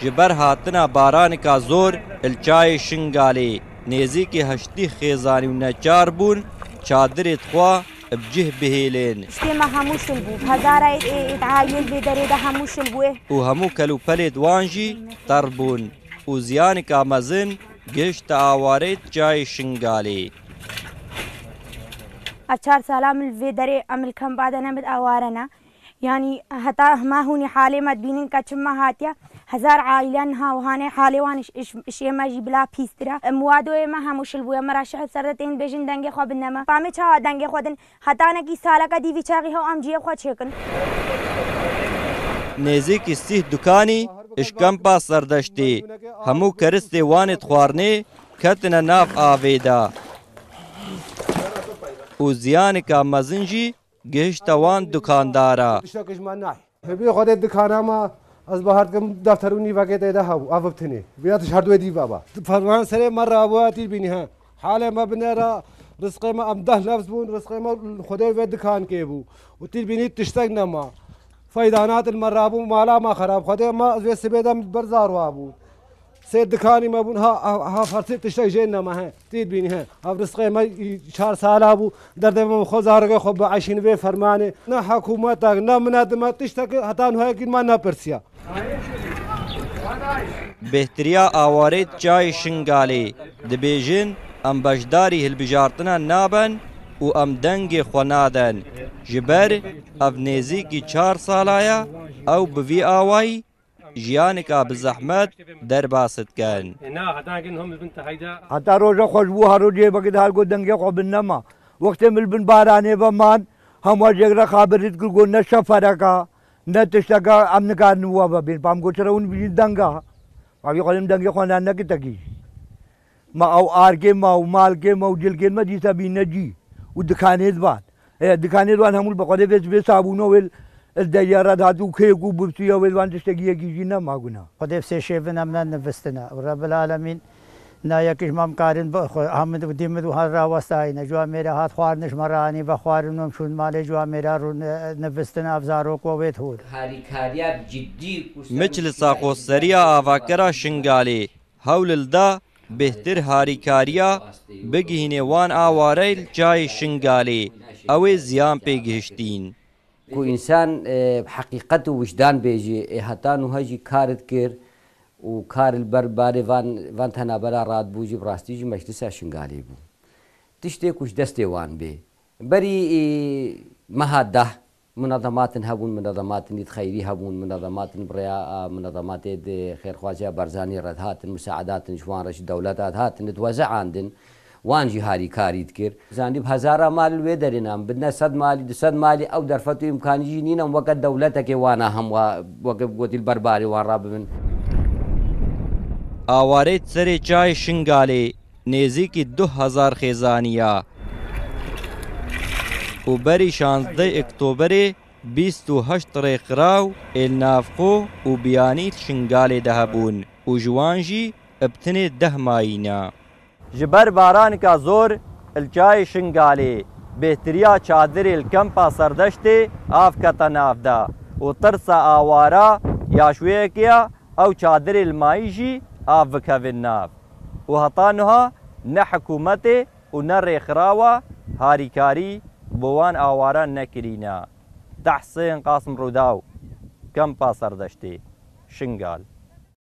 ji ber hatina baraneka zor li çayê Şingalê nêzîkî heştî xêzanî û neçar bûn çadirê xwe bi cih bihêlên Ştêma hemû şil bû hezara îtayên vê derê de hemû şil bûye û hemû kelûpelê wan jî ter bûn û ziyaneka mezin gihişte awarê çayê Şingalê. ev 4 salan li vê derê em li kempa de nemit awarena yani heta hema hûnî halê me dibînin ka çima hatiye hezar aileyan hawhanê halê wan işê me jî bila pîstir e muwadoyê me hemû şil bûye me ra şihib ser de tên bêjin dengê xwe bineme famê çawa dengê xwe din hetanekî saleka dîvî çaxî hew em ciyê xwe çêkin. Nêzîkî sîh dukanî ji kempa Serdeştê hemû keristê wanê xwarinê ketine nav avê de û ziyaneka mezin jî gihişte wan dukandara. Hevê xwedê dikana me ez bahar dikim defter û nîvekê tê de hebû ev bitinê vêya tişt her duê dîv ba. Ferman serê me rabûya tîr bînî he halê me binêra rizqê me em 10 nefs bûn rizqê me xwedê vê dikankê bû û tîr bînî tiştek nema feyda natin me rabû mala me xerab xwedê me vê sibê de ber zarwa bûn sê dikanî me bûn ha fersê tiştek jê nema he tîr bînî he ev rizqê me 4 sala bû derdê me xwe zarokê xwe bieşîn vê fermanê ne hekûmetek ne minedime tiştekî heta nihayekî me nepirsiya. Bêhtiriya awarê çayê Şingalê dibêjin em beşdarî hilbijartina nabin û em dengê xwe nadin ji ber ev nêzîkî 4 salaya ew bi vî awayî jiyaneka bi zehmet derbas dikin. Heta roja xweş bû her rojê vekî her got dengê xwe binema wextê min bin baranê ve man hemû jêk re xabirit kir got ne şefereka ne tişteka em nikarin we bibîn pam got çira hûn bijîn denga avî xwedim dengê xwe nan nekî tekî me ew arkê me û malkê me û cilkên me dîsa bîne cî û dikanê divan dikanê divan hemû bi xwedê vê sabûno wê الديارات هاتو كيكو ببتيا ويلوان تشتكي يجينا ما قلنا. خذ في شيفنا من نفستنا ورب العالمين نايكش ما مقارن حمد وديمد وهذا وستاينا جوا ميرا هات خوارنش مراني بخوارنهم شون مالي جوا ميرا نفستنا افزاروك وبيت هود. هاریکاریات جدی مثل ساخوسریا آواکرا شنگالی هول الدا بهتر هاریکاریا بگهینه وان آواريل جای شنگالی اوی زیان پیگهشتین. کو انسان حقیقت و وجدان بیجی هتان و هجی کارت کر و کار البرباری وان تنابرا راد بوجی براستی جی مجلس شنگالی بو تشتی کش دستی وان بی بری مهاده منظمات هبون منظمات نيت خيري هبون منظمات برياء منظمات خير خواجه برزاني ردهات مساعدات جوان رش دولتات هات نتوزع عندن وانجي هاري كاري تكير زاني بهزارة مال ويدرنا بدنا 100 مالي او درفتو امكاني جينينا وقت دولتك وانا هم وقت قوت البرباري وان راب من آواريت سري چای شنگالي نزيكي 2000 خيزانيا و بري 16 اكتوبر 28 ريقراو النافقو و بيانيت شنگالي دهبون و جوانجي ابتني 10 ماينا جبر بارانکا زور الچای شنگالی بهتریا چادری الکمپا سردشتی آف کتا نافدا و ترسا آوارا یاشویه کیا او چادری المایجی آف وکوین ناف و هطانها نه حکومت و نه ریخراوه هاریکاری بوان آوارا نکرینا. تحسین قاسم روداو کمپا سردشتی شنگال.